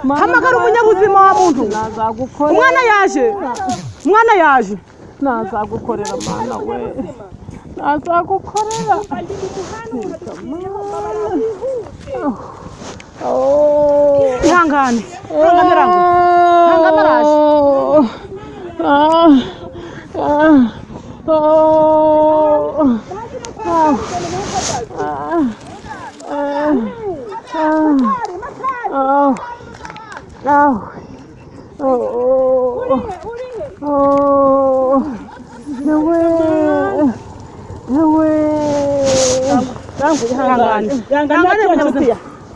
hamagara umunyabuzima wa muntu umwana yaje nazagukorera mana we nazagukorera ihangane araje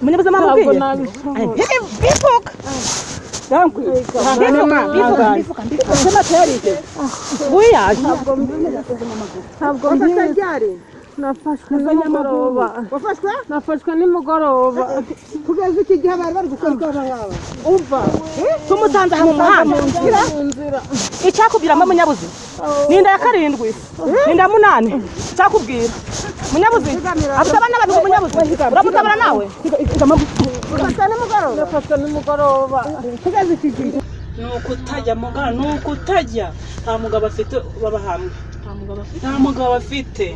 Munyabuzima mubwiye bifuka nafashwe nimugoroba kugeza iki gihe bari gukora ngaba umva tumusanze aha mu muhanda icyakubwiramo munyabuzima ninda ya 7 ninda 8 cyakubwira munyabuzima afite abana babiri munyabuzima uramutabara nawe nafashwe nimugoroba kugeza iki gihe nukutajya mugana nukutajya nta mugabo afite baba hamwe nta mugabo afite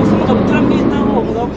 umugabo utamwitaho umugabo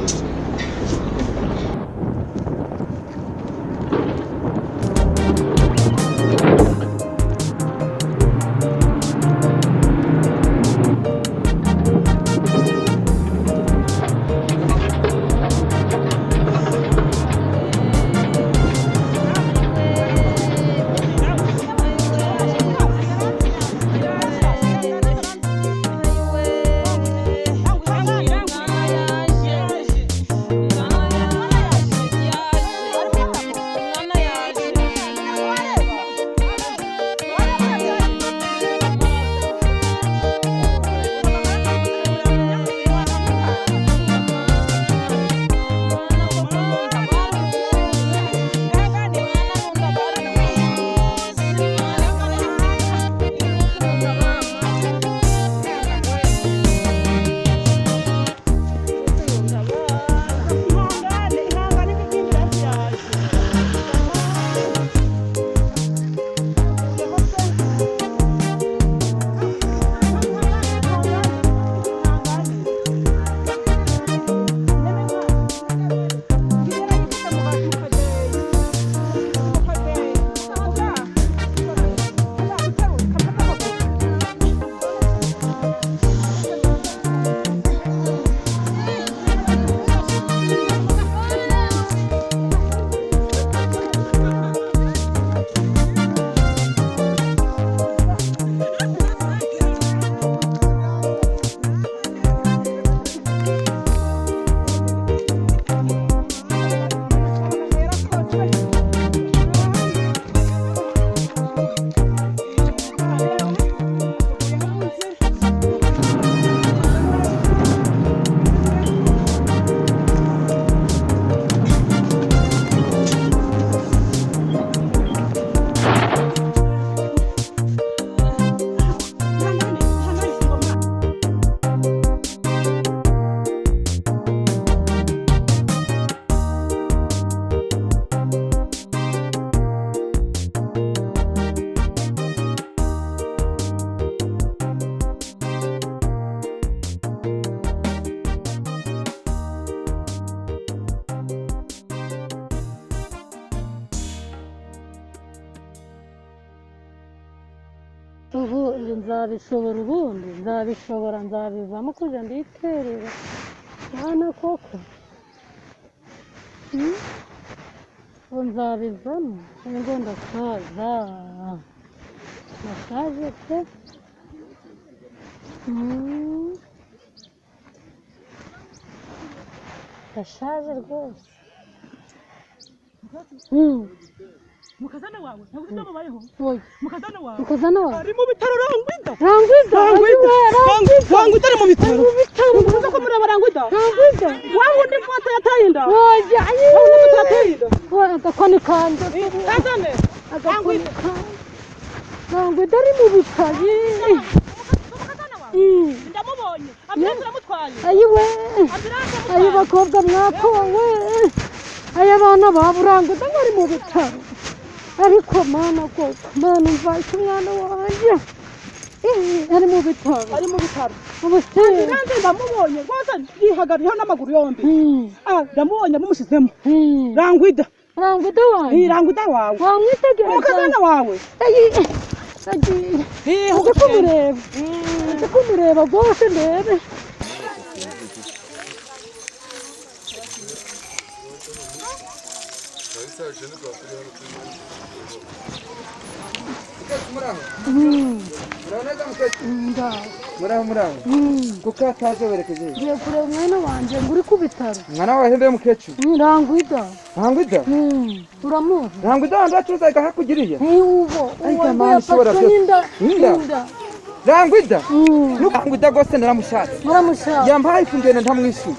ubu nzabishobora ubundi nzabishobora nzabivamo kuja nditerera hana koko ubu nzabivamo ngo ndakaza nashaje pe ndashaje rwose mukazana wawe ntabwo utababayeho mukazana wawe ari mu bitaro Rangwida ari mu bitaro uza ko muri Rangwida wangu ndi foto yatayinda agakoni kanje azane Rangwida ari mu bitaro ndamubonye ambulance iramutwaye ayiwe ayi bakobwa mwakowe abana baburangwa bari mu bitaro ariko mana koko mana mvashye umwana wanjye ari mu bitaro ubusitani kandi ndamubonye rwose yihagariyeho n'amaguru yombi ndamubonye mumushyizemo rangwida wanjye rangwida wawe wamwitegereza umukazana wawe ujye kumureba rwose ndebe muraho kuko ataje werekeje ngiye kureba umwana wanjye ngo uri ku bitaro mwana wawe hembe mukecuru rangwida uramuzi rangwida wandi wacuruza ikahakugiriye uwo yafatwe n'inda rangwida rangwida rwose naramushatse yampaye ifunguro ntamwishyuye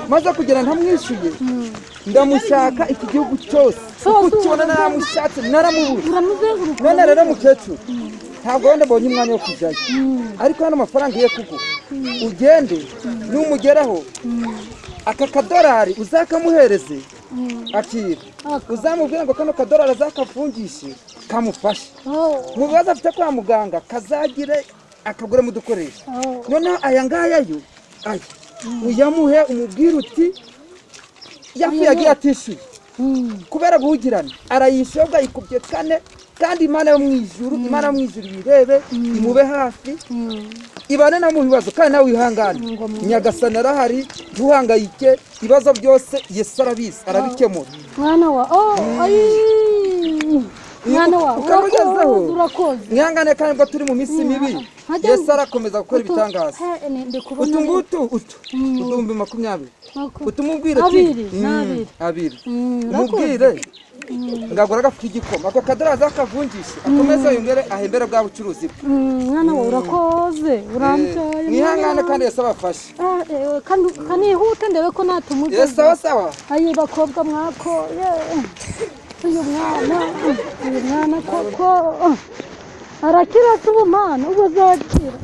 maze kugera ntamwishyuye ndamushaka iki gihugu cyose uko ukibona naramushatse naramubura none rero mukecuru ntabwo wenda mbonye umwanya wo kujyayo ariko hano amafaranga ye kuko ugende numugeraho aka kadorari uzakamuhereze akira uzamubwire ngo kano kadorari azakafungishe kamufashe mu bibazo afite kwa muganga kazagire akaguremo udukoresho noneho aya ngaya yo aya uyamuhe umubwire uti yapfuye agiye atishyuye kubera guhugirana arayishyurwa yikubye kane kandi imana yo mu ijuru irebe imube hafi ibane na mu bibazo kandi nawe wihangane nyagasani arahari ntuhangayike ibibazo byose yesu arabizi arabikemura mwana wa urakoze mwihangane kandi ngo turi mu minsi mibi yesu arakomeza gukora ibitangaza utu 20,000 utumubwire abiri umubwire ngagura agafu k'igikoma ako kadorari azakavungishe akomeze yongere ahembere bwa bucuruzi bwe mwana wawe urakoze uramutaye mwihangane kandi yesu abafashe kanihute ndebe ko natumugeza sawa ayi bakobwa mwakoye uyu mwana koko arakira se ubumana ubwo azakira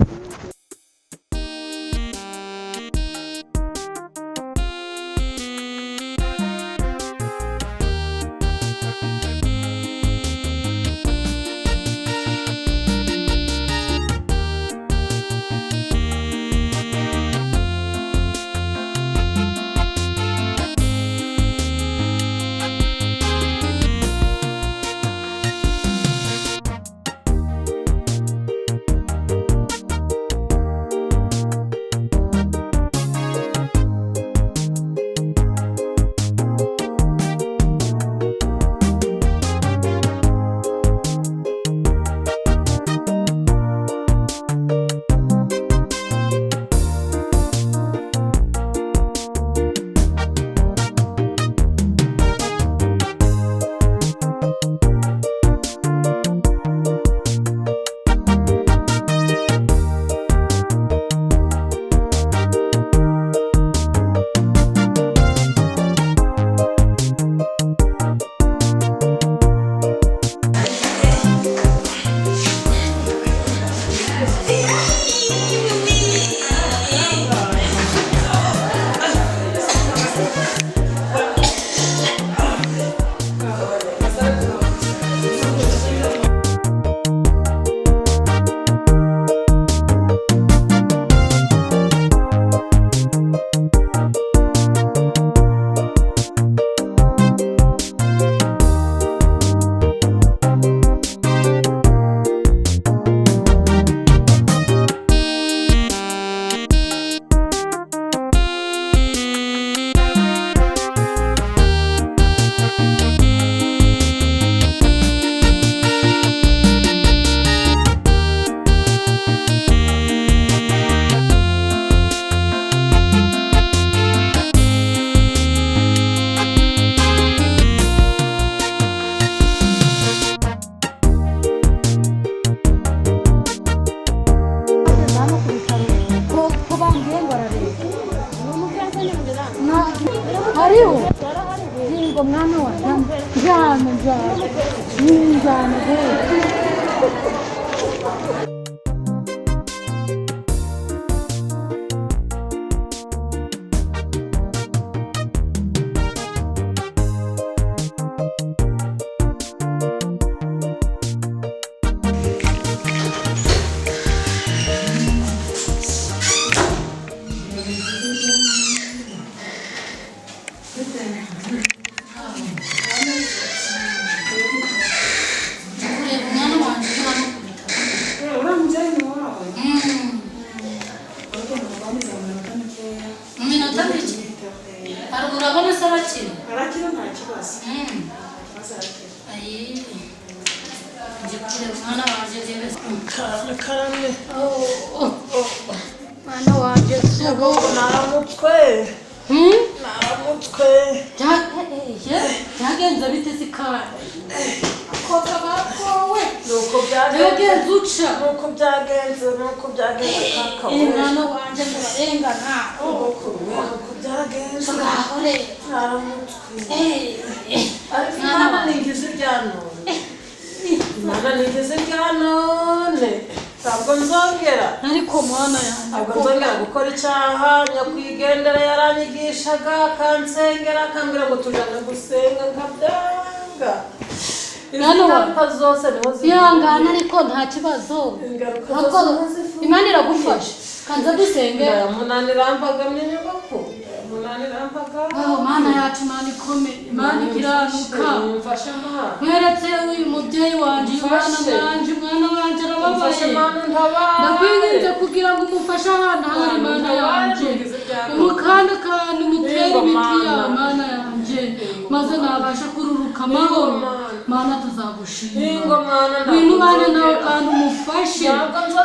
hariho ngo mwana wa njyana njyana ariko mwana ntabwo nzongera gukora icyaha nyakwigendera yaranyigishaga akansengera akambwira ngo tujyane gusenga nkabyanga ingaruka zose niho zihangana ariko nta kibazo Imana iragufasha kanza dusenge umunani rambagamye nyogoko umunani rambaga Mana yacu Imana ikomeye Imana ikiranuka mfasha Mana mweretse uyu mubyeyi wanje mwana wanje arababaye ndakwinginze kugira ngo umufashe ahantu hari Mana yanje umukanda kandi umutere imiti yawe Mana yanje maze nabasha kururuka amahoro Mana tuzagushimira bintu bane nawe kandi umufashe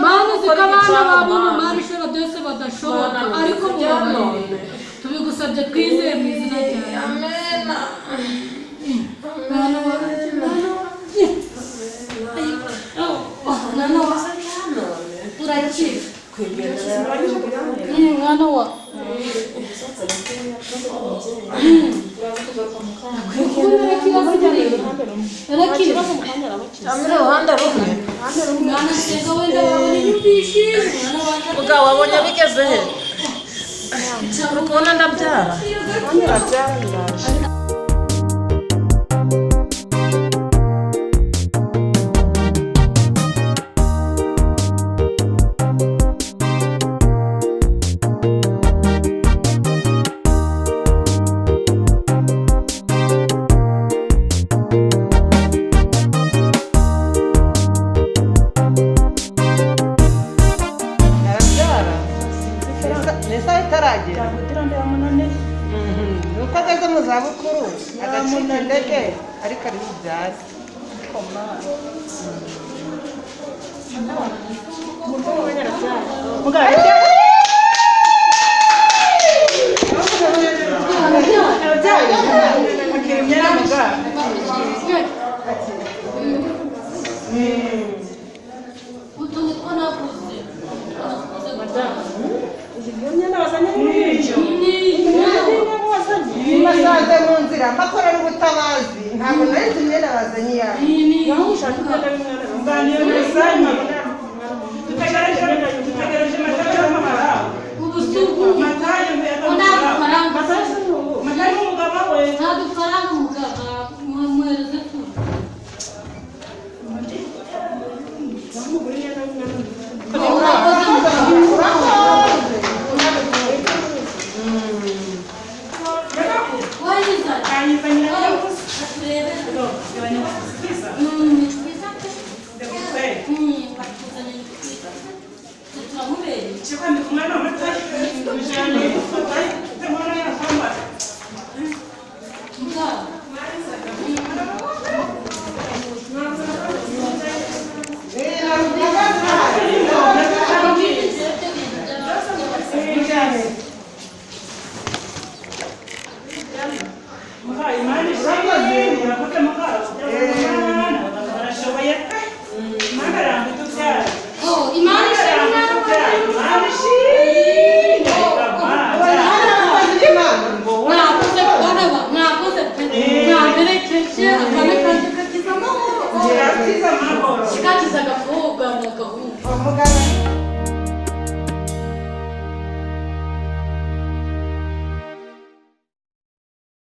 Mana zikabana babona Mana ishobora byose badashoboka ariko mubabarire tubigusabye twizeye mu izina ryawe amen urakira mwana wa ubwo wabonye bigeze he ukubona ndabyara ariko ari ibyatsi basanze mu nzira mbakorera ubutabazi ntabwo nari nzi imyenda bazanye iyawe Imani